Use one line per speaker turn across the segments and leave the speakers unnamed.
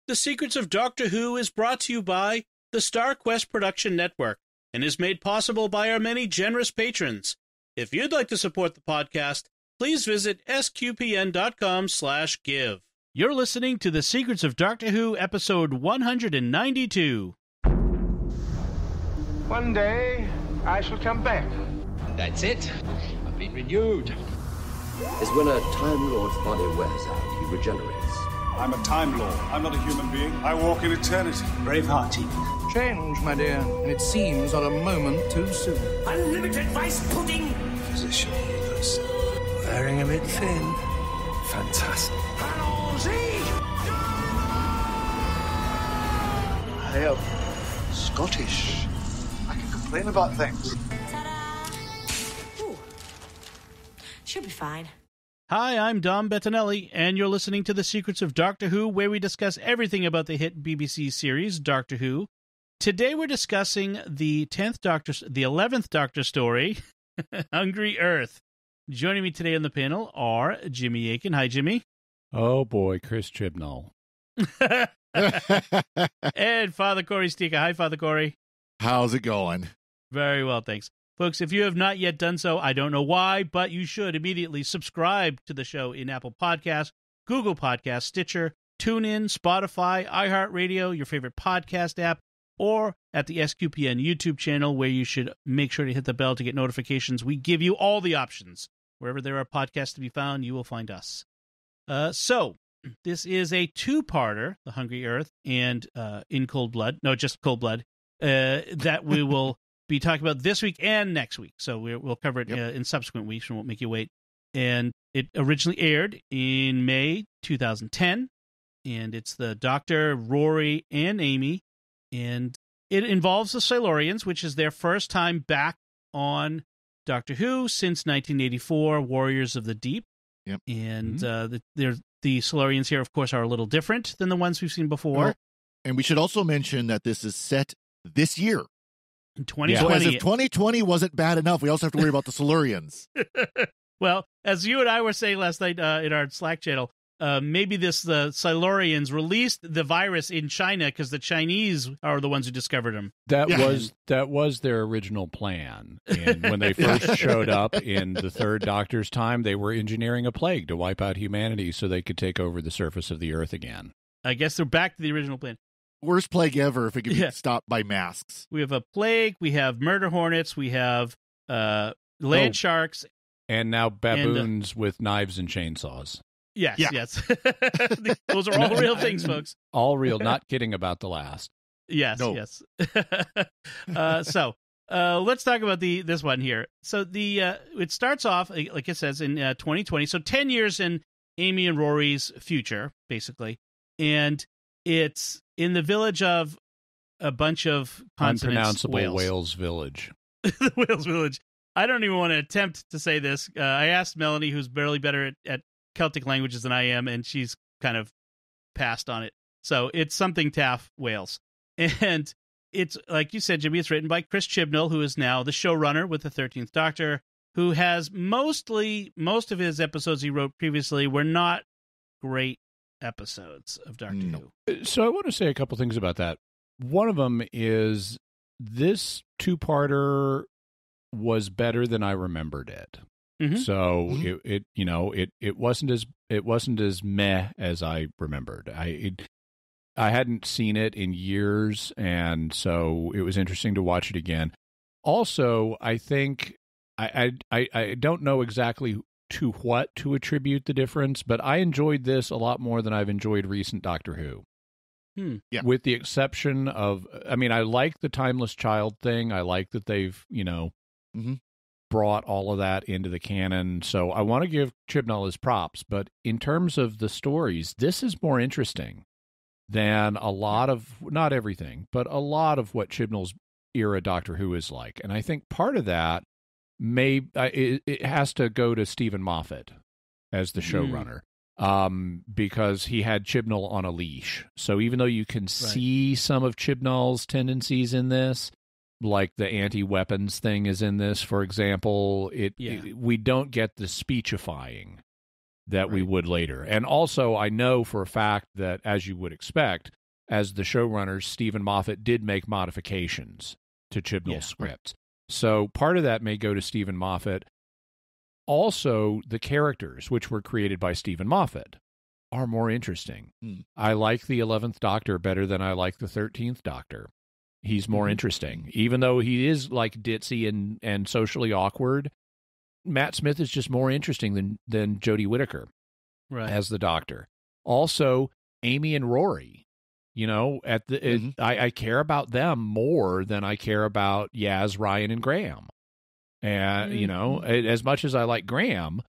The Secrets of Doctor Who is brought to you by the Star Quest Production Network and is made possible by our many generous patrons. If you'd like to support the podcast, please visit sqpn.com/give. You're listening to The Secrets of Doctor Who, episode 192.
One day, I shall come back.
That's it. I've been renewed.
Is when a Time Lord's body wears out, he regenerates.
I'm a Time Lord. I'm not a human being. I walk in eternity.
Bravehearty.
Change, my dear, and it seems not a moment too soon.
Unlimited rice pudding.
Physician healers.
Wearing a bit thin.
Fantastic.
I am Scottish. I can complain about things.
Ta-da! Ooh. Should be fine.
Hi, I'm Dom Bettinelli, and you're listening to The Secrets of Doctor Who, where we discuss everything about the hit BBC series, Doctor Who. Today we're discussing the 11th Doctor story, Hungry Earth. Joining me today on the panel are Jimmy Aiken. Hi, Jimmy.
Oh, boy, Chris Chibnall.
And Father Cory Stika. Hi, Father Cory.
How's it going?
Very well, thanks. Folks, if you have not yet done so, I don't know why, but you should immediately subscribe to the show in Apple Podcasts, Google Podcasts, Stitcher, TuneIn, Spotify, iHeartRadio, your favorite podcast app, or at the SQPN YouTube channel, where you should make sure to hit the bell to get notifications. We give you all the options. Wherever there are podcasts to be found, you will find us. So, this is a two-parter, The Hungry Earth and In Cold Blood. No, just Cold Blood. That we will be talking about this week and next week. So we'll cover it in subsequent weeks and won't make you wait. And it originally aired in May 2010. And it's the Doctor, Rory, and Amy. And it involves the Silurians, which is their first time back on Doctor Who since 1984, Warriors of the Deep.
Yep.
And the Silurians here, of course, are a little different than the ones we've seen before.
Oh, and we should also mention that this is set this year.
In 2020.
So as if 2020 wasn't bad enough, we also have to worry about the Silurians.
Well, as you and I were saying last night in our Slack channel, maybe the Silurians released the virus in China because the Chinese are the ones who discovered them.
That was their original plan. And when they first showed up in the Third Doctor's time, they were engineering a plague to wipe out humanity so they could take over the surface of the Earth again.
I guess they're back to the original plan.
Worst plague ever if it could be stopped by masks.
We have a plague, we have murder hornets, we have land sharks.
And now baboons with knives and chainsaws.
Yes. Those are all real things, folks.
All real, not kidding about the last.
Yes. So let's talk about this one here. So it starts off, like it says, in 2020. So 10 years in Amy and Rory's future, basically. And it's in the village of a bunch of consonants.
Unpronounceable Wales Village.
The Wales Village. I don't even want to attempt to say this. I asked Melanie, who's barely better at Celtic languages than I am, and she's kind of passed on it. So it's something Taff, Wales. And it's, like you said, Jimmy, it's written by Chris Chibnall, who is now the showrunner with the 13th Doctor, who has most of his episodes he wrote previously were not great episodes of Doctor Who.
So I want to say a couple things about that. One of them is this two-parter was better than I remembered it.
Mm-hmm.
So it wasn't as meh as I remembered. I hadn't seen it in years, and so it was interesting to watch it again. Also, I think I don't know exactly to what to attribute the difference, but I enjoyed this a lot more than I've enjoyed recent Doctor Who.
Yeah.
With the exception of, I mean, I like the Timeless Child thing. I like that they've, brought all of that into the canon. So I want to give Chibnall his props, but in terms of the stories, this is more interesting than a lot of, not everything, but a lot of what Chibnall's era Doctor Who is like. And I think part of that it has to go to Stephen Moffat as the showrunner, because he had Chibnall on a leash. So even though you can see some of Chibnall's tendencies in this, like the anti-weapons thing is in this, for example, we don't get the speechifying that we would later. And also, I know for a fact that, as you would expect, as the showrunners, Stephen Moffat did make modifications to Chibnall's scripts. So part of that may go to Stephen Moffat. Also, the characters, which were created by Stephen Moffat, are more interesting. I like the 11th Doctor better than I like the 13th Doctor. He's more interesting. Even though he is like ditzy and socially awkward, Matt Smith is just more interesting than Jodie Whittaker as the Doctor. Also, Amy and Rory. You know, I care about them more than I care about Yaz, Ryan, and Graham. And, you know, as much as I like Graham,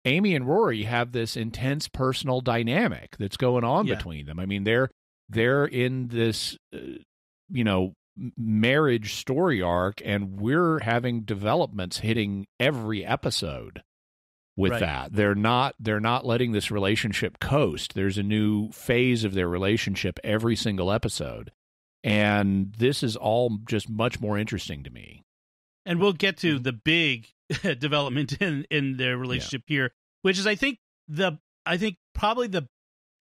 Amy and Rory have this intense personal dynamic that's going on between them. I mean, they're in this, you know, marriage story arc, and we're having developments hitting every episode with that. They're not letting this relationship coast. There's a new phase of their relationship every single episode. And this is all just much more interesting to me.
And we'll get to the big development in their relationship here, which is, I think probably the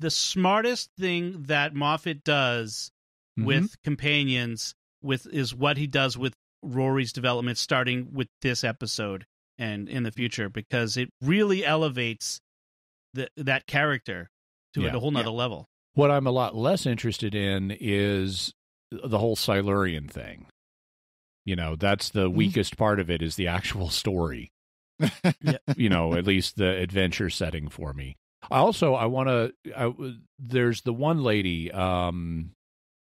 smartest thing that Moffat does with companions is what he does with Rory's development, starting with this episode and in the future, because it really elevates that character to a whole nother level.
What I'm a lot less interested in is the whole Silurian thing. You know, that's the weakest part of it, is the actual story. You know, at least the adventure setting for me. Also, there's the one lady, I want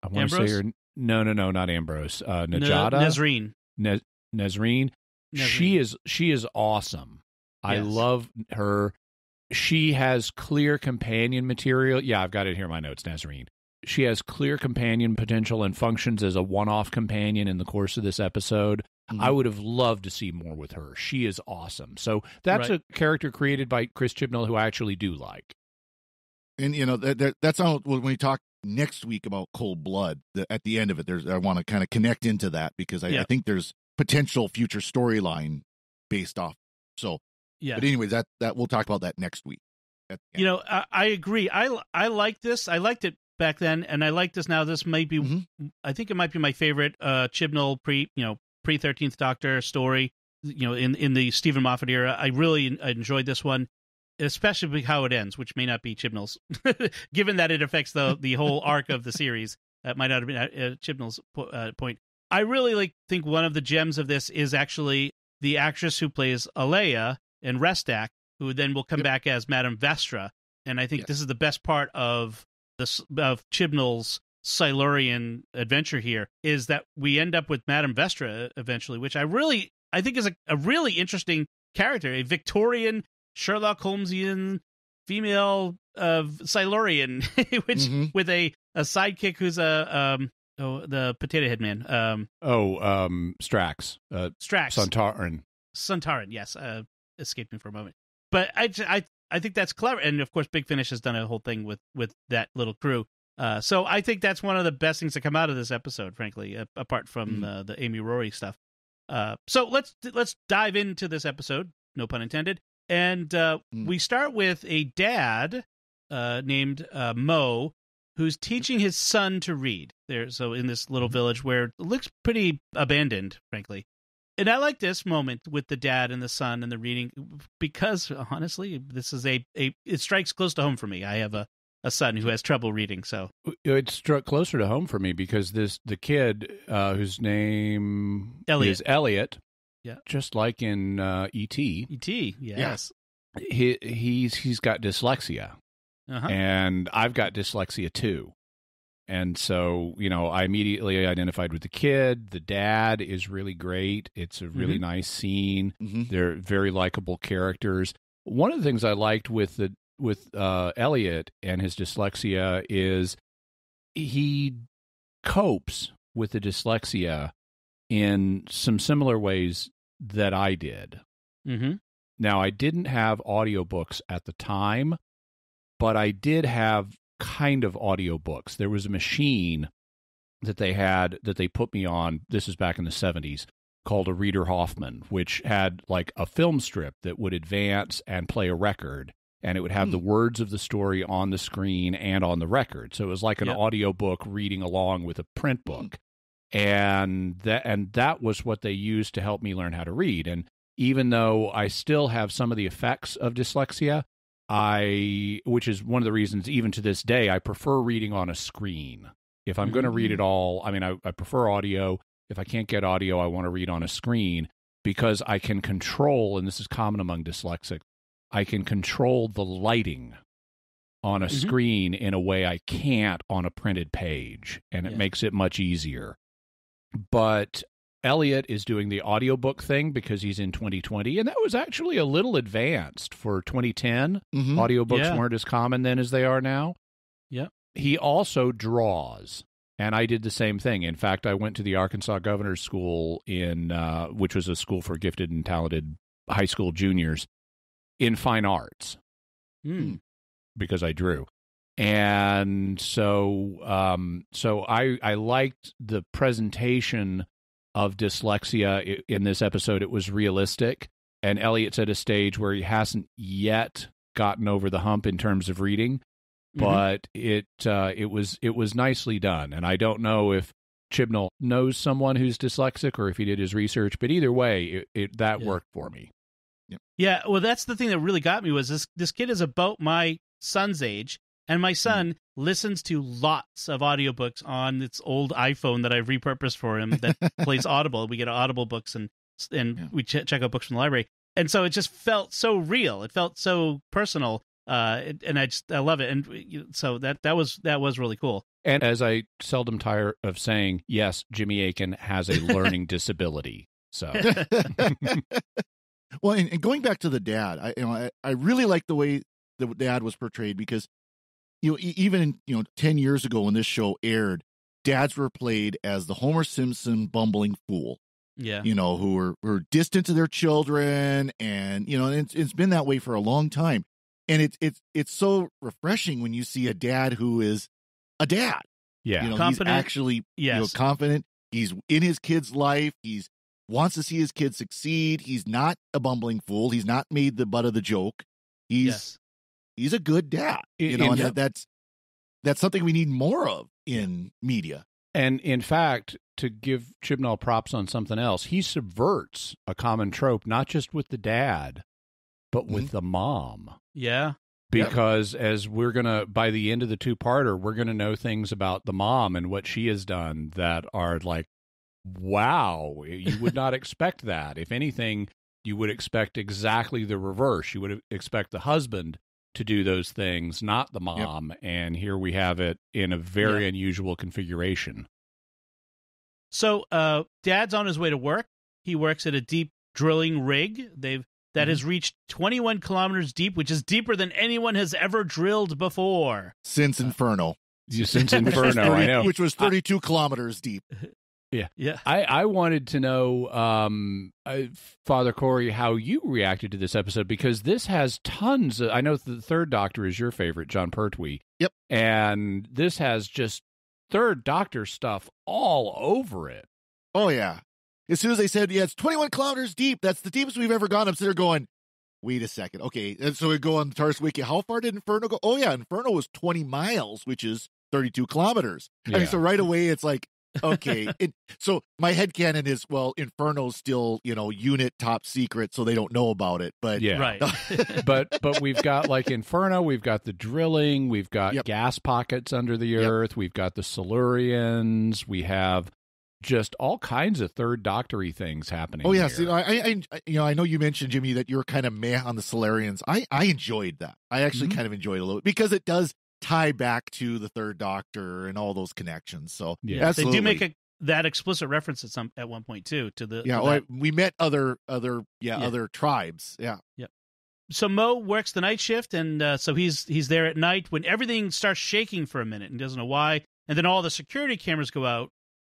to say her, no, not Ambrose, Najada? Nazreen. She is awesome. I love her. She has clear companion material. Yeah, I've got it here in my notes, Nazreen. She has clear companion potential and functions as a one-off companion in the course of this episode. I would have loved to see more with her. She is awesome. So that's a character created by Chris Chibnall who I actually do like.
And, you know, that's how, when we talk next week about Cold Blood, at the end of it, I want to kind of connect into that, because I think there's potential future storyline based off. So, but anyway, that we'll talk about that next week.
You know, I agree. I like this. I liked it back then, and I like this now. This might be, I think it might be my favorite Chibnall pre 13th Doctor story. You know, in the Stephen Moffat era, I really enjoyed this one, especially how it ends, which may not be Chibnall's, given that it affects the whole arc of the series. That might not have been Chibnall's point. I really think one of the gems of this is actually the actress who plays Alea in Restak, who then will come back as Madame Vestra. And I think this is the best part of Chibnall's Silurian adventure here, is that we end up with Madame Vestra eventually, which I think is a really interesting character, a Victorian Sherlock Holmesian female Silurian, which with a sidekick who's the Potato Head Man.
Strax.
Strax. Suntaran, yes. Escaped me for a moment. But I think that's clever. And, of course, Big Finish has done a whole thing with that little crew. So I think that's one of the best things to come out of this episode, frankly, apart from the Amy Rory stuff. So let's dive into this episode, no pun intended. And we start with a dad named Mo, who's teaching his son to read. So in this little village where it looks pretty abandoned, frankly. And I like this moment with the dad and the son and the reading, because honestly, this is it strikes close to home for me. I have a son who has trouble reading, so
it struck closer to home for me because the kid whose name is Elliot, just like in E.T.
E.T. Yes,
he's got dyslexia, and I've got dyslexia too. And so, you know, I immediately identified with the kid. The dad is really great. It's a really nice scene. They're very likable characters. One of the things I liked with Elliot and his dyslexia is he copes with the dyslexia in some similar ways that I did. Now, I didn't have audiobooks at the time, but I did have kind of audiobooks. There was a machine that they had that they put me on. This is back in the 70s, called a Reader Hoffman, which had like a film strip that would advance and play a record and it would have the words of the story on the screen and on the record. So it was like an audiobook reading along with a print book. And that was what they used to help me learn how to read. And even though I still have some of the effects of dyslexia, which is one of the reasons, even to this day, I prefer reading on a screen. If I'm going to read it all, I mean, I prefer audio. If I can't get audio, I want to read on a screen because I can control, and this is common among dyslexics, I can control the lighting on a screen in a way I can't on a printed page, and it makes it much easier. But Elliot is doing the audiobook thing because he's in 2020, and that was actually a little advanced for 2010. Audiobooks weren't as common then as they are now.
Yeah.
He also draws, and I did the same thing. In fact, I went to the Arkansas Governor's School, which was a school for gifted and talented high school juniors, in fine arts because I drew. And so I liked the presentation of dyslexia in this episode. It was realistic, and Elliot's at a stage where he hasn't yet gotten over the hump in terms of reading, but it was nicely done. And I don't know if Chibnall knows someone who's dyslexic or if he did his research, but either way, that worked for me.
Yeah, well, that's the thing that really got me was this kid is about my son's age, and my son listens to lots of audiobooks on its old iPhone that I've repurposed for him that plays Audible. We get Audible books and we check out books from the library. And so it just felt so real. It felt so personal. And I love it. And so that was really cool.
And as I seldom tire of saying, yes, Jimmy Akin has a learning disability. So,
well, and going back to the dad, I really like the way the dad was portrayed because, even 10 years ago when this show aired, dads were played as the Homer Simpson bumbling fool.
Yeah.
Who were distant to their children, and it's been that way for a long time. And it's so refreshing when you see a dad who is a dad.
Yeah.
He's actually confident. He's in his kid's life. He's wants to see his kid succeed. He's not a bumbling fool. He's not made the butt of the joke. He's a good dad. And that's something we need more of in media.
And in fact, to give Chibnall props on something else, he subverts a common trope, not just with the dad, but with the mom.
Yeah.
Because as we're going to, by the end of the two-parter, we're going to know things about the mom and what she has done that are like, wow, you would not expect that. If anything, you would expect exactly the reverse. You would expect the husband to do those things, not the mom. Yep. And here we have it in a very unusual configuration.
So Dad's on his way to work. He works at a deep drilling rig. That has reached 21 kilometers deep, which is deeper than anyone has ever drilled before.
Since Inferno.
Since Inferno, I know.
Which was 32 kilometers deep.
Yeah.
Yeah.
I wanted to know, Father Cory, how you reacted to this episode, because this has tons of, I know the Third Doctor is your favorite, John Pertwee.
Yep.
And this has just Third Doctor stuff all over it.
Oh, yeah. As soon as they said, it's 21 kilometers deep, that's the deepest we've ever gone, I'm sitting there going, wait a second. Okay. And so we go on the TARDIS Wiki. How far did Inferno go? Oh, yeah. Inferno was 20 miles, which is 32 kilometers. Yeah. I mean, so right away, it's like, okay. So my headcanon is, well, Inferno's still, unit top secret, so they don't know about it. But
yeah,
right.
but we've got like Inferno, we've got the drilling, we've got gas pockets under the earth, we've got the Silurians, we have just all kinds of Third Doctor-y things happening.
Oh yeah,
here.
I know you mentioned, Jimmy, that you're kind of meh on the Silurians. I enjoyed that. I actually kind of enjoyed it a little bit because it does tie back to the Third Doctor and all those connections. So
yeah, they do make that explicit reference at one point too to the
we met other tribes. Yeah.
So Mo works the night shift, and so he's there at night when everything starts shaking for a minute and doesn't know why, and then all the security cameras go out,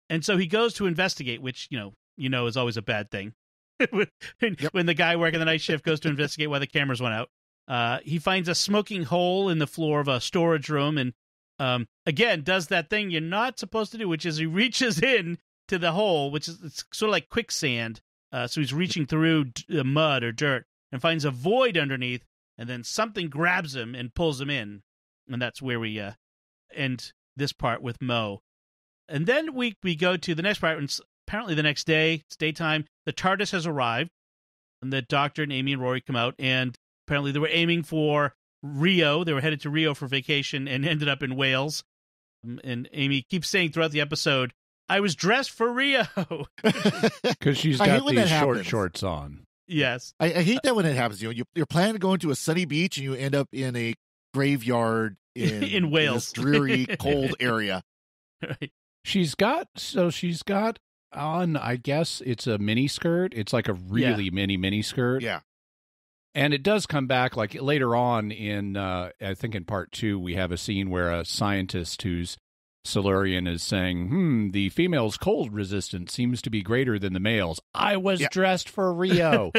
and so he goes to investigate, which is always a bad thing. When the guy working the night shift goes to investigate why the cameras went out. He finds a smoking hole in the floor of a storage room and, again, does that thing you're not supposed to do, which is he reaches in to the hole, which is it's sort of like quicksand. So he's reaching through mud or dirt and finds a void underneath and then something grabs him and pulls him in, and that's where we end this part with Mo. And then we go to the next part, and apparently the next day, it's daytime, the TARDIS has arrived, and the Doctor and Amy and Rory come out, and apparently they were aiming for Rio. They were headed to Rio for vacation and ended up in Wales. And Amy keeps saying throughout the episode, I was dressed for Rio.
Because she's got these short shorts on.
Yes.
I hate that when it happens. You're planning to go into a sunny beach and you end up in a graveyard in
Wales.
This dreary, cold area.
Right.
She's got on, I guess it's a mini skirt. It's like a really mini skirt.
Yeah.
And it does come back, like later on in, I think in part 2, we have a scene where a scientist who's Silurian is saying, the female's cold resistance seems to be greater than the male's. I was dressed for Rio.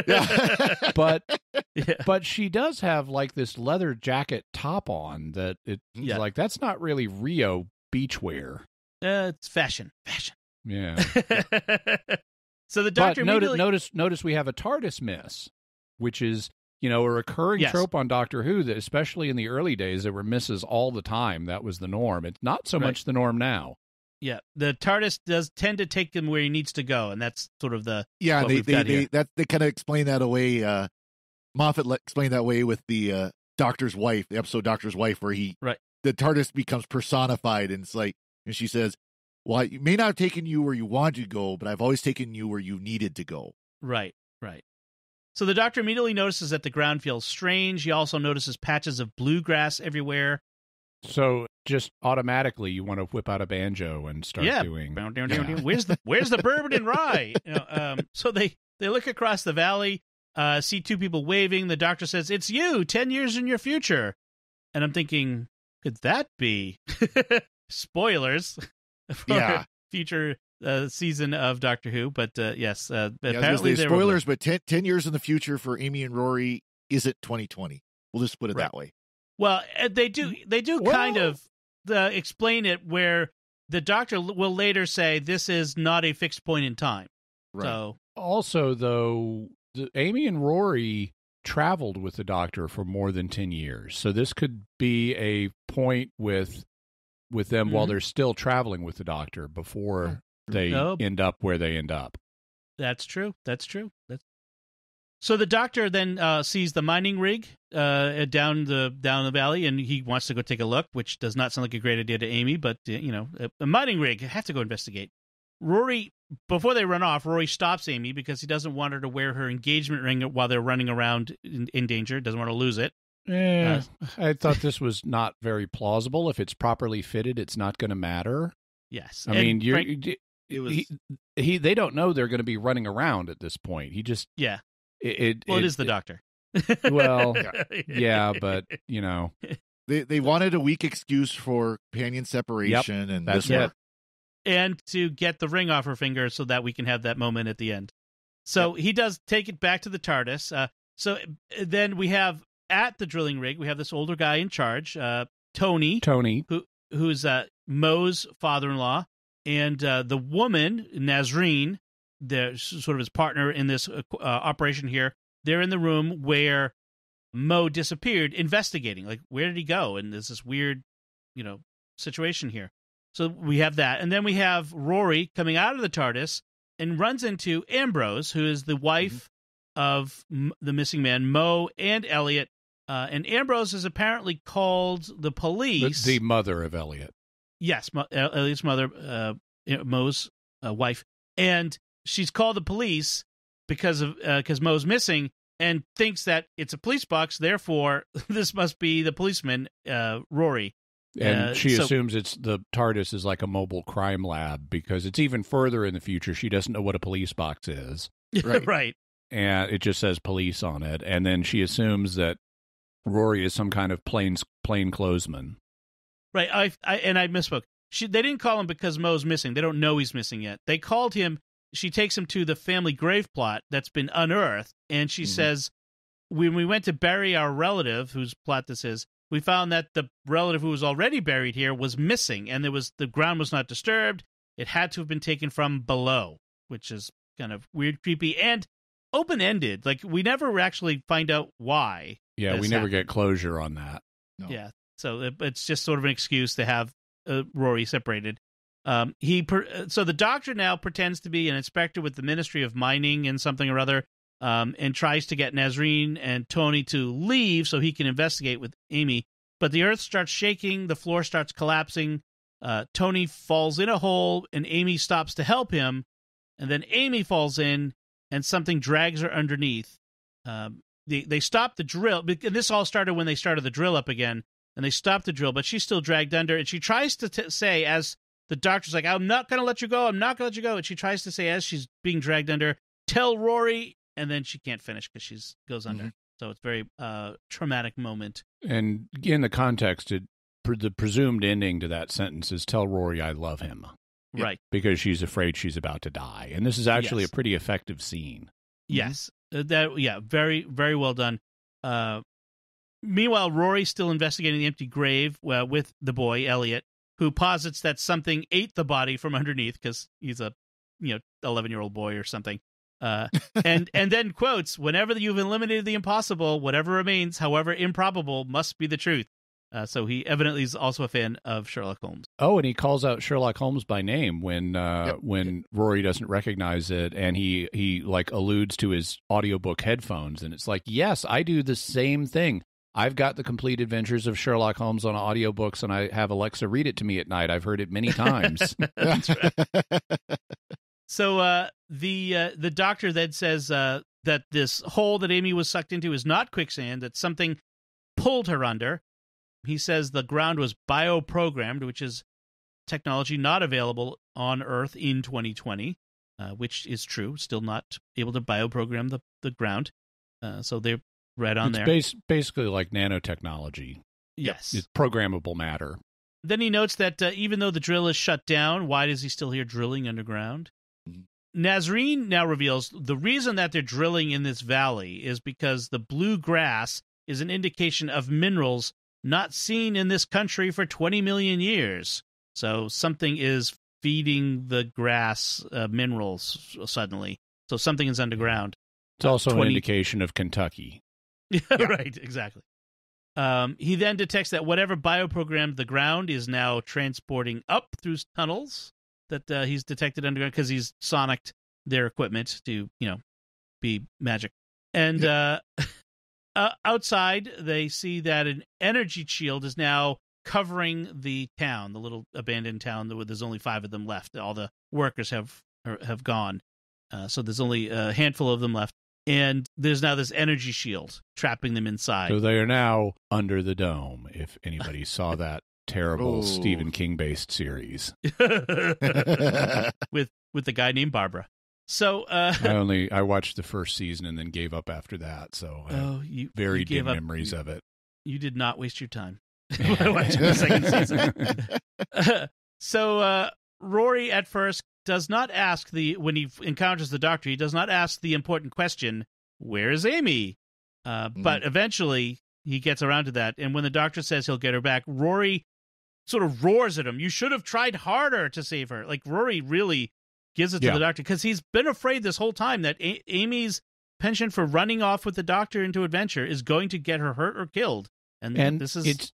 But she does have like this leather jacket top on that like, that's not really Rio beachwear.
It's fashion.
Yeah.
So the Doctor
notice we have a TARDIS miss, which is, a recurring trope on Doctor Who that, especially in the early days, there were misses all the time. That was the norm. It's not so much the norm now.
Yeah, the TARDIS does tend to take him where he needs to go, and that's sort of the
they kind of explain that away. Moffat explained that way with the Doctor's wife, the episode Doctor's Wife, where the TARDIS becomes personified, and it's like, and she says, "Well, it may not have taken you where you wanted to go, but I've always taken you where you needed to go."
Right. So the Doctor immediately notices that the ground feels strange. He also notices patches of bluegrass everywhere.
So just automatically, you want to whip out a banjo and start doing.
Where's the bourbon and rye? So they look across the valley, see two people waving. The Doctor says, "It's you, 10 years in your future." And I'm thinking, could that be? Spoilers for future season of Doctor Who, but yes, apparently
spoilers. But 10 years in the future for Amy and Rory isn't 2020. We'll just put it that way.
Well, they do kind of explain it where the Doctor will later say this is not a fixed point in time.
Right.
So
also, though, Amy and Rory traveled with the Doctor for more than 10 years, so this could be a point with them while they're still traveling with the Doctor before they end up where they end up.
That's true. So the Doctor then sees the mining rig down the valley, and he wants to go take a look, which does not sound like a great idea to Amy, but a mining rig, I have to go investigate. Rory, before they run off, Rory stops Amy because he doesn't want her to wear her engagement ring while they're running around in danger. Doesn't want to lose it.
I thought this was not very plausible. If it's properly fitted, it's not going to matter.
Yes.
I mean, they don't know they're going to be running around at this point. He just...
Yeah. It is the Doctor.
Well, yeah, but,
They wanted a weak excuse for companion separation, and
that's
this worked.
And to get the ring off her finger so that we can have that moment at the end. So he does take it back to the TARDIS. So then we have, at the drilling rig, we have this older guy in charge, Tony, who's Mo's father-in-law, and the woman, Nazreen, sort of his partner in this operation here. They're in the room where Mo disappeared, investigating. Like, where did he go? And there's this weird, situation here. So we have that. And then we have Rory coming out of the TARDIS and runs into Ambrose, who is the wife of the missing man, Mo and Elliot. And Ambrose has apparently called the police.
The mother of Elliot.
Yes, Elliot's mother, Mo's wife. And she's called the police because Mo's missing, and thinks that it's a police box. Therefore, this must be the policeman, Rory.
And she assumes the TARDIS is like a mobile crime lab because it's even further in the future. She doesn't know what a police box is.
Right.
And it just says police on it. And then she assumes that Rory is some kind of plainclothesman.
Right. I misspoke. They didn't call him because Mo's missing. They don't know he's missing yet. They called him. She takes him to the family grave plot that's been unearthed. And she says, when we went to bury our relative, whose plot this is, we found that the relative who was already buried here was missing, and the ground was not disturbed. It had to have been taken from below, which is kind of weird, creepy, and open-ended. Like, we never actually find out why.
Yeah, we never get closure on that.
No.
Yeah, so it's just sort of an excuse to have Rory separated. So the doctor now pretends to be an inspector with the Ministry of Mining and something or other, and tries to get Nazreen and Tony to leave so he can investigate with Amy. But the earth starts shaking, the floor starts collapsing, Tony falls in a hole, and Amy stops to help him, and then Amy falls in, and something drags her underneath. They stop the drill, and this all started when they started the drill up again, and they stopped the drill, but she's still dragged under, and she tries to say, as the doctor's like, I'm not going to let you go, I'm not going to let you go, and she tries to say, as she's being dragged under, tell Rory, and then she can't finish because she goes under. So it's a very traumatic moment.
And in the context, the presumed ending to that sentence is tell Rory I love him.
Right.
Because she's afraid she's about to die. And this is actually a pretty effective scene.
Yes. Very, very well done. Meanwhile, Rory's still investigating the empty grave with the boy, Elliot, who posits that something ate the body from underneath because he's a 11-year-old boy or something. And then quotes, whenever you've eliminated the impossible, whatever remains, however improbable, must be the truth. So he evidently is also a fan of Sherlock Holmes.
Oh, and he calls out Sherlock Holmes by name when Rory doesn't recognize it, and he like alludes to his audiobook headphones, and it's like, yes, I do the same thing. I've got the complete adventures of Sherlock Holmes on audiobooks, and I have Alexa read it to me at night. I've heard it many times.
That's right. So the doctor then says that this hole that Amy was sucked into is not quicksand, that something pulled her under. He says the ground was bioprogrammed, which is technology not available on Earth in 2020, which is true. Still not able to bioprogram the ground. So they're right on there.
It's basically like nanotechnology.
Yes.
It's programmable matter.
Then he notes that even though the drill is shut down, why does he still hear drilling underground? Nazreen now reveals the reason that they're drilling in this valley is because the blue grass is an indication of minerals not seen in this country for 20 million years. So something is feeding the grass minerals suddenly. So something is underground.
It's also an indication of Kentucky.
Right, exactly. He then detects that whatever bioprogrammed the ground is now transporting up through tunnels that he's detected underground because he's sonicked their equipment to, be magic. And outside, they see that an energy shield is now covering the town, the little abandoned town where there's only 5 of them left. All the workers have gone. So there's only a handful of them left. And there's now this energy shield trapping them inside.
So they are now under the dome, if anybody saw that terrible Stephen King-based series.
with the guy named Barbara. So
I watched the first season and then gave up after that. So very dim memories of it.
You did not waste your time watching the second season. So Rory at first does not ask when he encounters the doctor, he does not ask the important question, where is Amy? But eventually he gets around to that. And when the doctor says he'll get her back, Rory sort of roars at him. You should have tried harder to save her. Like Rory really gives it to the doctor because he's been afraid this whole time that Amy's penchant for running off with the doctor into adventure is going to get her hurt or killed. And this is...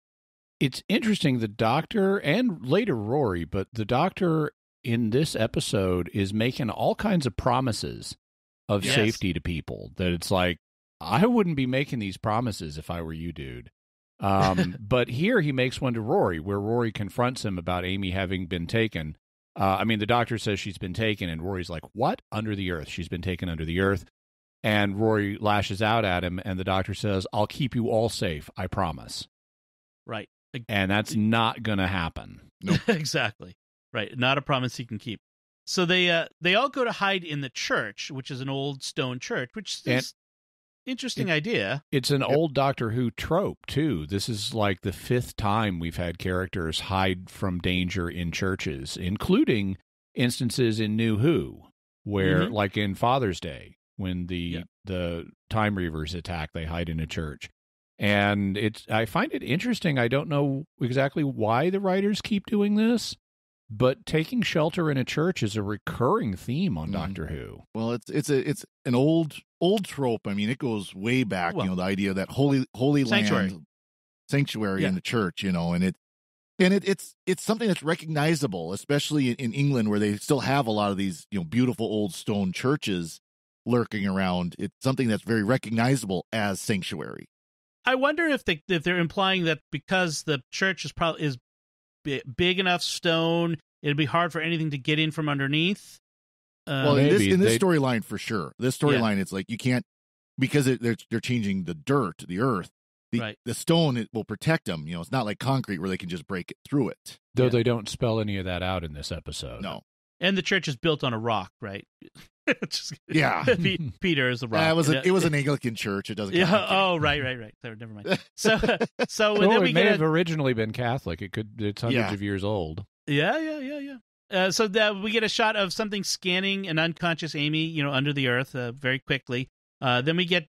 It's interesting, the doctor, and later Rory, but the doctor in this episode is making all kinds of promises of safety to people that it's like, I wouldn't be making these promises if I were you, dude. But here he makes one to Rory, where Rory confronts him about Amy having been taken. The doctor says she's been taken, and Rory's like, what? Under the earth. She's been taken under the earth. And Rory lashes out at him, and the doctor says, I'll keep you all safe, I promise.
Right.
And that's not going to happen.
Nope. Exactly. Right. Not a promise he can keep. So they all go to hide in the church, which is an old stone church, which is interesting idea.
It's an old Doctor Who trope, too. This is like the 5th time we've had characters hide from danger in churches, including instances in New Who, where, like in Father's Day, when the Time Reavers attack, they hide in a church. And I find it interesting. I don't know exactly why the writers keep doing this, But taking shelter in a church is a recurring theme on Doctor Who.
Well, it's an old trope. I mean, it goes way back. The idea of that holy sanctuary in the church. And it's something that's recognizable, especially in England, where they still have a lot of these beautiful old stone churches lurking around. It's something that's very recognizable as sanctuary.
I wonder if they're implying that because the church is big enough stone, it'd be hard for anything to get in from underneath.
Well, in this storyline, for sure. This storyline, it's like you can't, because they're changing the earth. The stone will protect them. It's not like concrete where they can just break it through it.
Though they don't spell any of that out in this episode.
No.
And the church is built on a rock, right?
Yeah.
Peter is a rock.
It was an Anglican church. It doesn't.
Yeah. Oh, right. So, never mind. So then we
may have originally been Catholic. It's hundreds of years old.
Yeah. So we get a shot of something scanning an unconscious Amy, under the earth, very quickly. Then we get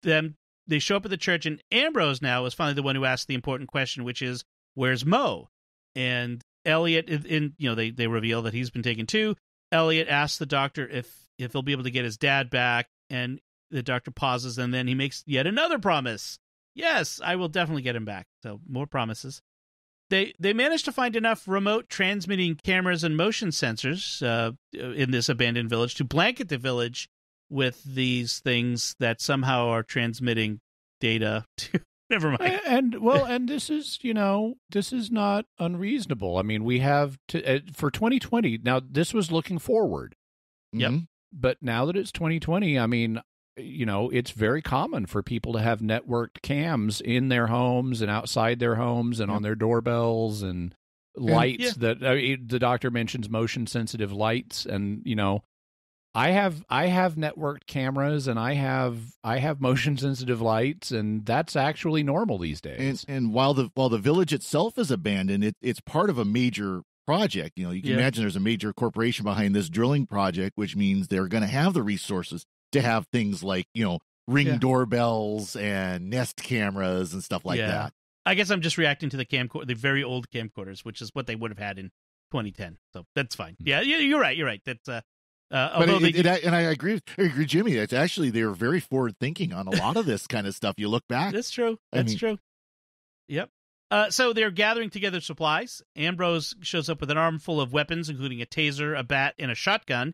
them. They show up at the church, and Ambrose now is finally the one who asks the important question, which is, "Where's Mo?" And Elliot, they reveal that he's been taken too. Elliot asks the doctor if he'll be able to get his dad back, and the doctor pauses, and then he makes yet another promise. Yes, I will definitely get him back. So more promises. They managed to find enough remote transmitting cameras and motion sensors in this abandoned village to blanket the village with these things that somehow are transmitting data to. Never mind.
And this is not unreasonable. I mean, we have for 2020. Now, this was looking forward.
Yep.
But now that it's 2020, I mean, it's very common for people to have networked cams in their homes and outside their homes and on their doorbells and lights that the doctor mentions motion sensitive lights. And, I have networked cameras and I have motion sensitive lights, and that's actually normal these days.
And while the village itself is abandoned, it's part of a major project. You can imagine there's a major corporation behind this drilling project, which means they're going to have the resources to have things like ring doorbells and Nest cameras and stuff like that.
I guess I'm just reacting to the very old camcorders, which is what they would have had in 2010. So that's fine. Yeah, you're right. That's
and I agree, Jimmy. It's actually, they're very forward thinking on a lot of this kind of stuff. You look back.
That's true. True. Yep. So they're gathering together supplies. Ambrose shows up with an armful of weapons, including a taser, a bat, and a shotgun.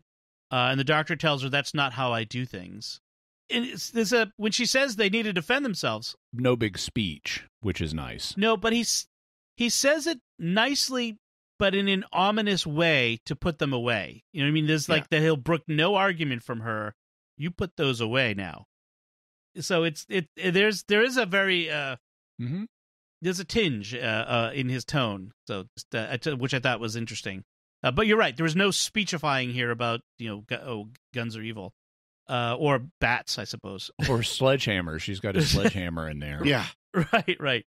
And the doctor tells her that's not how I do things. And when she says they need to defend themselves.
No big speech, which is nice.
No, but he says it nicely, but in an ominous way to put them away. You know what I mean? There's like that he'll brook no argument from her. You put those away now. So there is a very there's a tinge in his tone. So which I thought was interesting. But you're right. There was no speechifying here about guns are evil, or bats, I suppose,
or sledgehammer. She's got a sledgehammer in there.
Yeah,
right.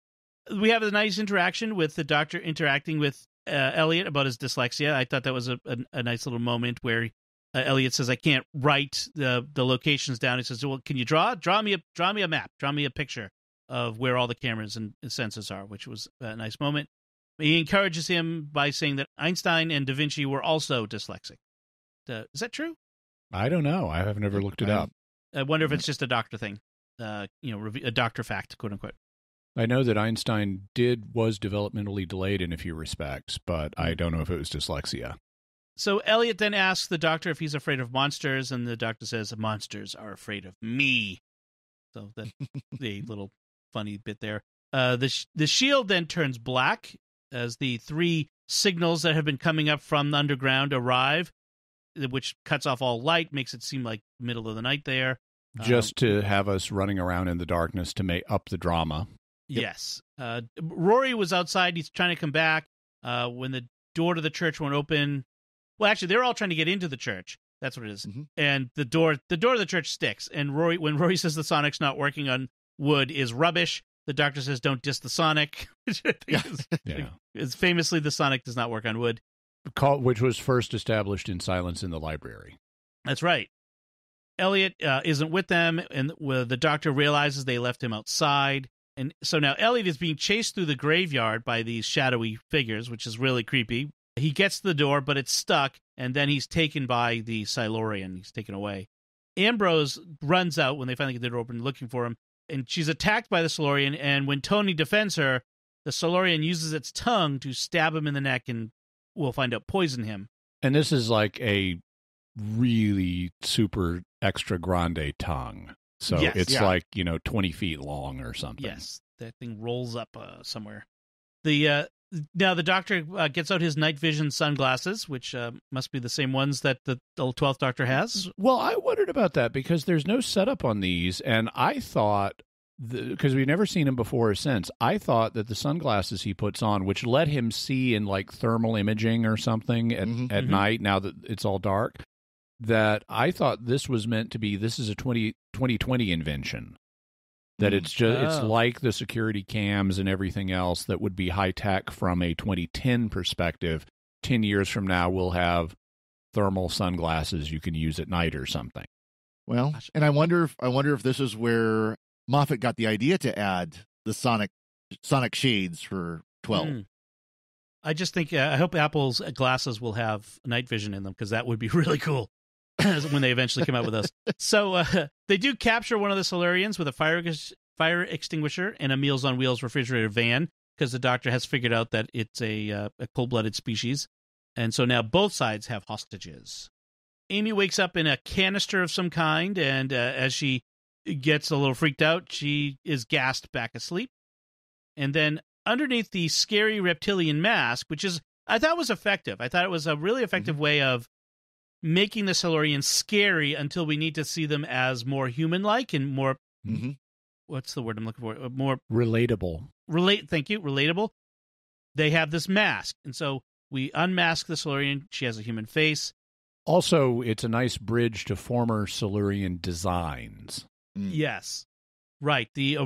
We have a nice interaction with the doctor interacting with Elliot about his dyslexia. I thought that was a nice little moment where Elliot says, "I can't write the locations down." He says, "Well, can you draw me a map, draw me a picture of where all the cameras and sensors are," which was a nice moment. He encourages him by saying that Einstein and Da Vinci were also dyslexic. Is that true?
I don't know. I have never looked it up.
I wonder if it's just a doctor thing, a doctor fact, quote unquote.
I know that Einstein was developmentally delayed in a few respects, but I don't know if it was dyslexia.
So Elliot then asks the doctor if he's afraid of monsters, and the doctor says, "Monsters are afraid of me." So that's the little funny bit there. The shield then turns black as the 3 signals that have been coming up from the underground arrive, which cuts off all light, makes it seem like middle of the night there.
Just to have us running around in the darkness to make up the drama.
Yes. Rory was outside. He's trying to come back when the door to the church won't open. Well, actually, they're all trying to get into the church. That's what it is. Mm-hmm. And the door to the church sticks. And when Rory says the sonic's not working on wood is rubbish, the doctor says, "Don't diss the sonic," which I think is famously the sonic does not work on wood.
Which was first established in Silence in the Library.
That's right. Elliot isn't with them, and the doctor realizes they left him outside. And so now Elliot is being chased through the graveyard by these shadowy figures, which is really creepy. He gets to the door, but it's stuck, and then he's taken by the Silurian. He's taken away. Ambrose runs out when they finally get the door open looking for him, and she's attacked by the Silurian, and when Tony defends her, the Silurian uses its tongue to stab him in the neck and, we'll find out, poison him.
And this is like a really super extra grande tongue. So it's like, 20 feet long or something.
Yes, that thing rolls up somewhere. Now the Doctor gets out his night vision sunglasses, which must be the same ones that the 12th Doctor has.
Well, I wondered about that because there's no setup on these, and I thought, because we've never seen him before or since, I thought that the sunglasses he puts on, which let him see in like thermal imaging or something at night, now that it's all dark, that I thought this was meant to be, this is a 2020 invention. That it's just it's like the security cams and everything else that would be high tech from a 2010 perspective. 10 years from now, we'll have thermal sunglasses you can use at night or something.
Well, and I wonder if this is where Moffat got the idea to add the sonic shades for 12.
I just think I hope Apple's glasses will have night vision in them, because that would be really cool when they eventually come out with those. So they do capture one of the Silurians with a fire extinguisher and a Meals on Wheels refrigerator van, because the Doctor has figured out that it's a cold-blooded species. And so now both sides have hostages. Amy wakes up in a canister of some kind, and as she gets a little freaked out, she is gassed back asleep. And then underneath the scary reptilian mask, which is, I thought was effective. I thought it was a really effective way of making the Silurians scary until we need to see them as more human-like and more, what's the word I'm looking for? More
relatable.
Thank you, relatable. They have this mask, and so we unmask the Silurian. She has a human face.
Also, it's a nice bridge to former Silurian designs.
Yes, right. The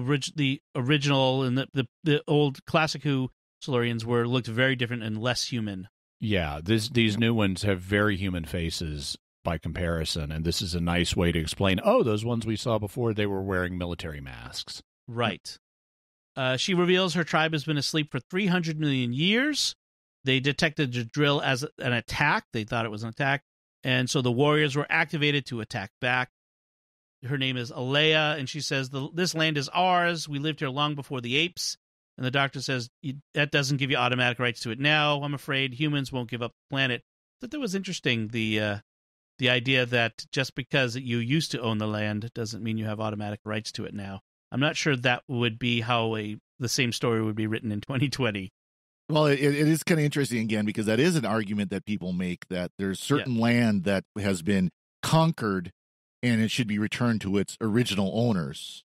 original and the old classic Who Silurians looked very different and less human.
Yeah, these new ones have very human faces by comparison, and this is a nice way to explain, those ones we saw before, they were wearing military masks.
Right. She reveals her tribe has been asleep for 300 million years. They detected the drill as an attack. They thought it was an attack, and so the warriors were activated to attack back. Her name is Alea, and she says, this land is ours. We lived here long before the apes. And the Doctor says, that doesn't give you automatic rights to it now. I'm afraid humans won't give up the planet. I thought that was interesting, the idea that just because you used to own the land doesn't mean you have automatic rights to it now. I'm not sure that would be how the same story would be written in 2020.
Well, it is kind of interesting, again, because that is an argument that people make, that there's certain land that has been conquered and it should be returned to its original owners.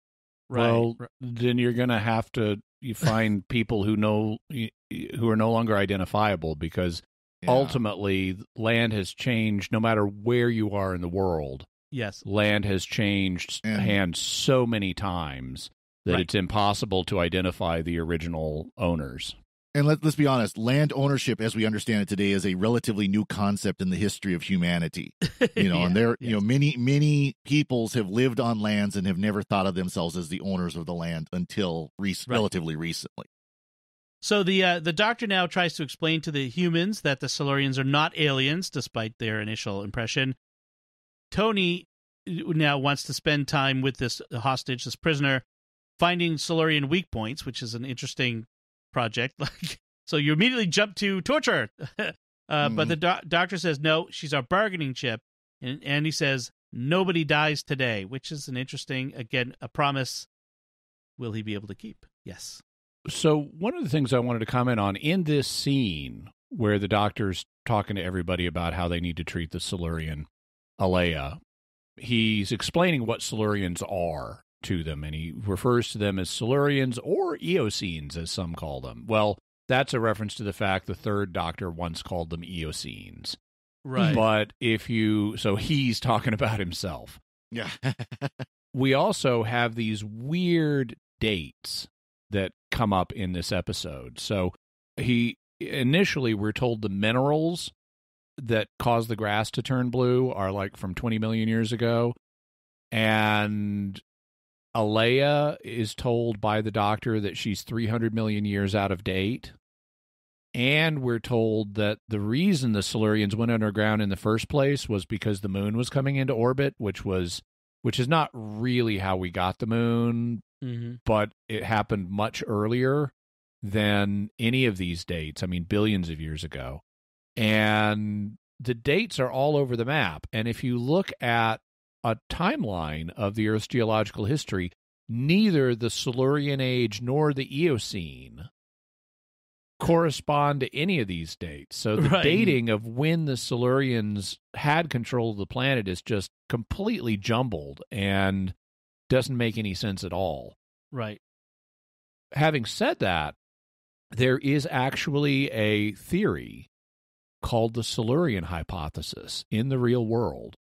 Right.
Well, then you're going to have to find people who are no longer identifiable, because ultimately land has changed no matter where you are in the world.
Yes.
Land has changed hands so many times that it's impossible to identify the original owners.
And let's be honest, land ownership, as we understand it today, is a relatively new concept in the history of humanity. And many peoples have lived on lands and have never thought of themselves as the owners of the land until relatively recently.
So the Doctor now tries to explain to the humans that the Silurians are not aliens, despite their initial impression. Tony now wants to spend time with this hostage, this prisoner, finding Silurian weak points, which is an interesting project. So you immediately jump to torture. But the Doctor says, no, she's our bargaining chip. And he says, nobody dies today, which is an interesting, again, a promise. Will he be able to keep? Yes.
So one of the things I wanted to comment on in this scene where the Doctor's talking to everybody about how they need to treat the Silurian, Alea, he's explaining what Silurians are to them, and he refers to them as Silurians or Eocenes, as some call them. Well, that's a reference to the fact the third Doctor once called them Eocenes.
Right.
But so he's talking about himself.
Yeah.
We also have these weird dates that come up in this episode. So initially we're told the minerals that cause the grass to turn blue are like from 20 million years ago. And Alea is told by the Doctor that she's 300 million years out of date. And we're told that the reason the Silurians went underground in the first place was because the moon was coming into orbit, which is not really how we got the moon, but it happened much earlier than any of these dates. I mean, billions of years ago. And the dates are all over the map. And if you look at a timeline of the Earth's geological history, neither the Silurian age nor the Eocene correspond to any of these dates. So the dating of when the Silurians had control of the planet is just completely jumbled and doesn't make any sense at all.
Right.
Having said that, there is actually a theory called the Silurian hypothesis in the real world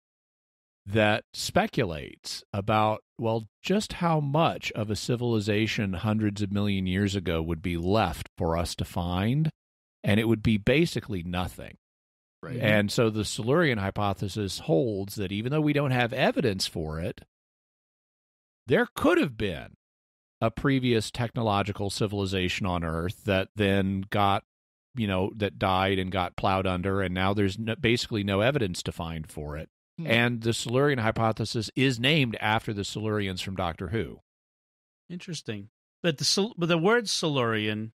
that speculates about, well, just how much of a civilization hundreds of million years ago would be left for us to find, and it would be basically nothing.
Right.
And so the Silurian hypothesis holds that even though we don't have evidence for it, there could have been a previous technological civilization on Earth that then got, that died and got plowed under, and now there's basically no evidence to find for it. And the Silurian hypothesis is named after the Silurians from Doctor Who.
Interesting. But the word Silurian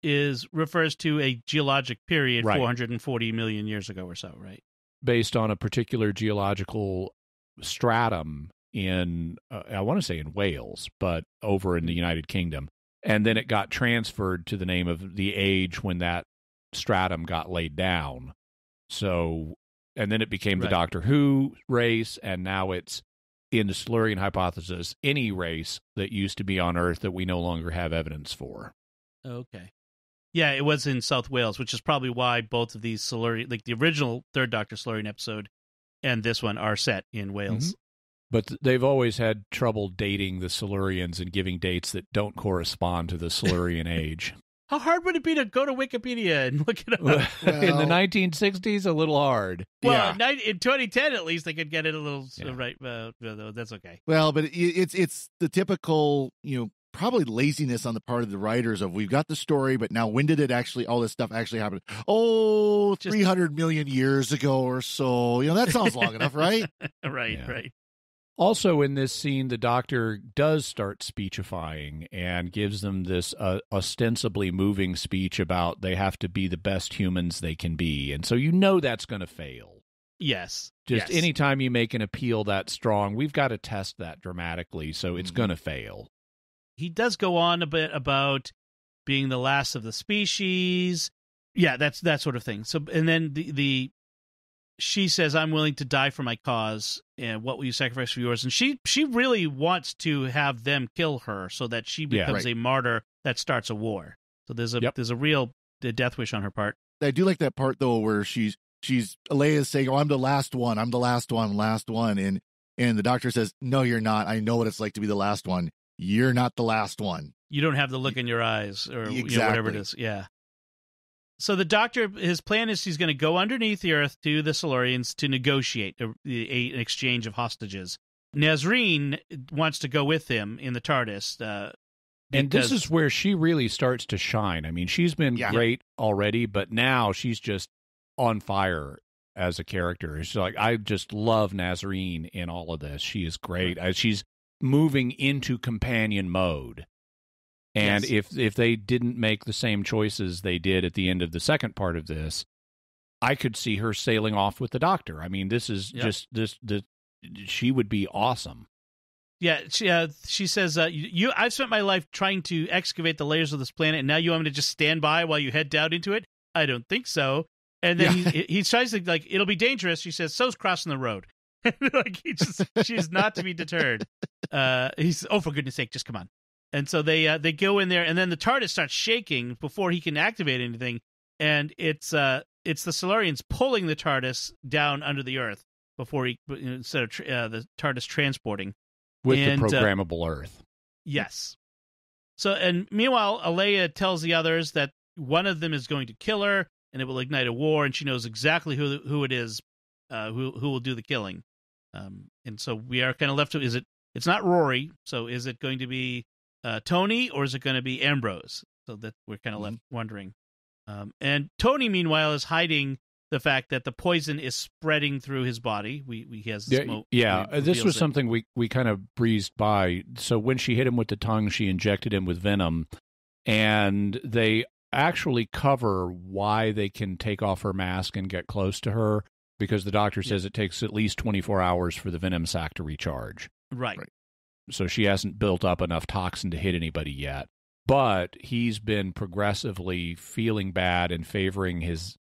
refers to a geologic period 440 million years ago or so, right?
Based on a particular geological stratum in, I want to say in Wales, but over in the United Kingdom. And then it got transferred to the name of the age when that stratum got laid down. So... And then it became the Doctor Who race, and now it's, in the Silurian hypothesis, any race that used to be on Earth that we no longer have evidence for.
Okay. Yeah, it was in South Wales, which is probably why both of these Silurian, like the original Third Doctor Silurian episode and this one, are set in Wales.
But they've always had trouble dating the Silurians and giving dates that don't correspond to the Silurian age.
How hard would it be to go to Wikipedia and look it up?
In the 1960s, a little hard.
Well, in 2010, at least, they could get it a little right. That's okay.
Well, but it's the typical, probably laziness on the part of the writers of, we've got the story, but now when did all this stuff actually happen? Oh, 300 million years ago or so. That sounds long enough, right?
Right.
Also, in this scene, the Doctor does start speechifying and gives them this ostensibly moving speech about they have to be the best humans they can be. And so that's going to fail.
Yes.
Just anytime you make an appeal that strong, we've got to test that dramatically, so it's going to fail.
He does go on a bit about being the last of the species. Yeah, that's that sort of thing. So, and then she says, "I'm willing to die for my cause, and what will you sacrifice for yours?" And she really wants to have them kill her so that she becomes a martyr that starts a war. So there's a real death wish on her part.
I do like that part though, where Leia's saying, "Oh, I'm the last one. I'm the last one," and the Doctor says, "No, you're not. I know what it's like to be the last one. You're not the last one.
You don't have the look in your eyes, or
exactly.
Whatever it is." Yeah. So the Doctor, his plan is he's going to go underneath the Earth to the Silurians to negotiate an exchange of hostages. Nazreen wants to go with him in the TARDIS.
And this is where she really starts to shine. I mean, she's been great already, but now she's just on fire as a character. She's like, I just love Nazreen in all of this. She is great. She's moving into companion mode. And if they didn't make the same choices they did at the end of the second part of this, I could see her sailing off with the Doctor. I mean, this is she would be awesome.
Yeah, she says, I've spent my life trying to excavate the layers of this planet, and now you want me to just stand by while you head down into it? I don't think so. And then he tries to, it'll be dangerous. She says, so's crossing the road. She's not to be deterred. He's, oh, for goodness sake, just come on. And so they go in there, and then the TARDIS starts shaking before he can activate anything, and it's the Silurians pulling the TARDIS down under the Earth instead of the TARDIS transporting
with the programmable Earth.
Yes. So, and meanwhile, Leia tells the others that one of them is going to kill her, and it will ignite a war, and she knows exactly who it is who will do the killing. And so we are kind of left to, it's not Rory, so is it going to be Tony, or is it going to be Ambrose? So that we're kind of left wondering. And Tony, meanwhile, is hiding the fact that the poison is spreading through his body. He has smoke.
Yeah, this was something we kind of breezed by. So when she hit him with the tongue, she injected him with venom, and they actually cover why they can take off her mask and get close to her, because the doctor says it takes at least 24 hours for the venom sac to recharge.
Right.
So she hasn't built up enough toxin to hit anybody yet. But he's been progressively feeling bad and favoring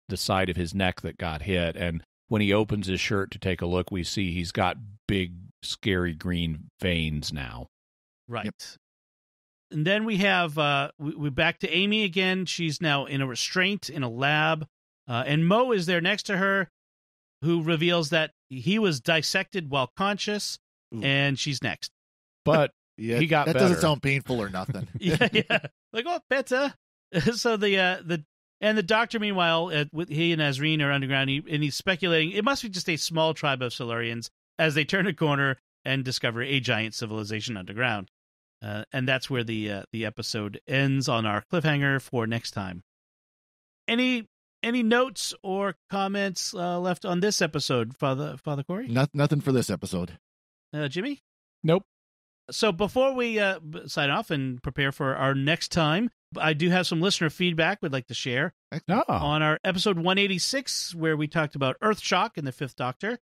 the side of his neck that got hit. And when he opens his shirt to take a look, we see he's got big, scary green veins now.
Right. Yep. And then we have, we're back to Amy again. She's now in a restraint in a lab. And Mo is there next to her, who reveals that he was dissected while conscious, and she's next.
But
yeah,
he got
that
better.
Doesn't sound painful or nothing.
yeah. Like, oh, better. So the doctor, meanwhile, he and Azreen are underground, and he's speculating it must be just a small tribe of Silurians as they turn a corner and discover a giant civilization underground. And that's where the episode ends on our cliffhanger for next time. Any notes or comments left on this episode, Father Cory?
Nothing for this episode.
Jimmy?
Nope.
So before we sign off and prepare for our next time, I do have some listener feedback we'd like to share. On our episode 186, where we talked about Earthshock and the Fifth Doctor.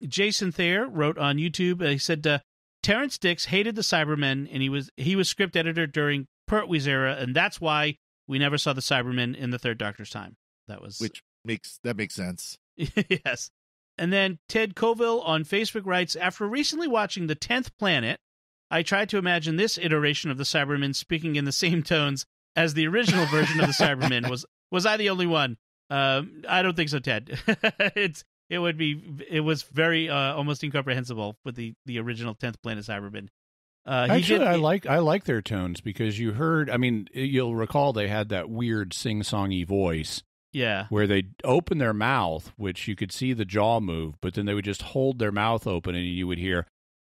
Jason Thayer wrote on YouTube, he said, Terrence Dix hated the Cybermen, and he was script editor during Pertwee's era, and that's why we never saw the Cybermen in the Third Doctor's time. Which
makes sense.
Yes. And then Ted Colville on Facebook writes, after recently watching The 10th Planet, I tried to imagine this iteration of the Cybermen speaking in the same tones as the original version of the Cybermen. Was I the only one? I don't think so, Ted. It was very almost incomprehensible with the original 10th Planet Cybermen.
Actually, I like their tones, because you heard, I mean, you'll recall they had that weird sing-songy voice.
Yeah.
Where they open their mouth, which you could see the jaw move, but then they would just hold their mouth open and you would hear,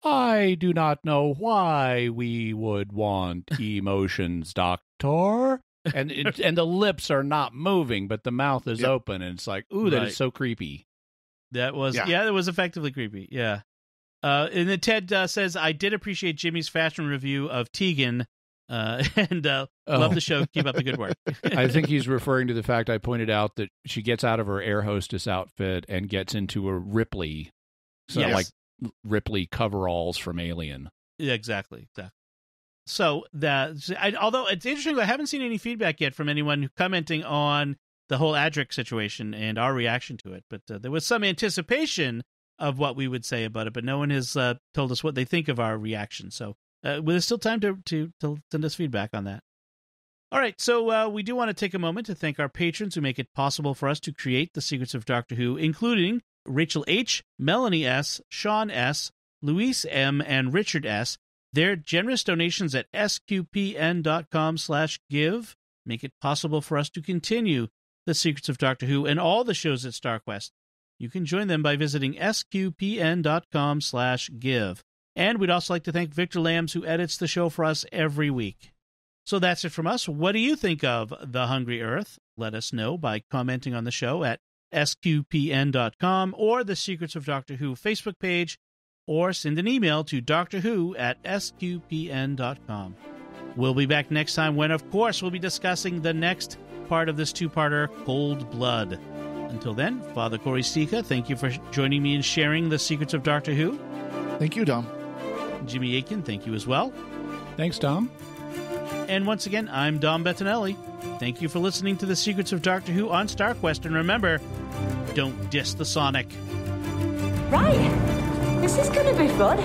I do not know why we would want emotions, Doctor. And the lips are not moving, but the mouth is open, and it's like, ooh, that is so creepy.
That was, that was effectively creepy. Yeah. And then Ted says, I did appreciate Jimmy's fashion review of Tegan. And love the show. Keep up the good work.
I think he's referring to the fact I pointed out that she gets out of her air hostess outfit and gets into a Ripley, like Ripley coveralls from Alien.
Yeah, exactly. So although it's interesting, I haven't seen any feedback yet from anyone commenting on the whole Adric situation and our reaction to it. But there was some anticipation of what we would say about it, but no one has told us what they think of our reaction. So. There's still time to send us feedback on that. All right, so we do want to take a moment to thank our patrons who make it possible for us to create The Secrets of Doctor Who, including Rachel H., Melanie S., Sean S., Luis M., and Richard S. Their generous donations at sqpn.com/give make it possible for us to continue The Secrets of Doctor Who and all the shows at StarQuest. You can join them by visiting sqpn.com/give. And we'd also like to thank Victor Lambs, who edits the show for us every week. So that's it from us. What do you think of The Hungry Earth? Let us know by commenting on the show at sqpn.com or the Secrets of Doctor Who Facebook page, or send an email to drwho@sqpn.com. We'll be back next time when, of course, we'll be discussing the next part of this two-parter, Cold Blood. Until then, Father Cory Stika, thank you for joining me in sharing The Secrets of Doctor Who.
Thank you, Dom.
Jimmy Aitken, thank you as well.
Thanks, Dom.
And once again, I'm Dom Bettinelli. Thank you for listening to The Secrets of Doctor Who on StarQuest. And remember, don't diss the Sonic.
Right. This is going to be fun.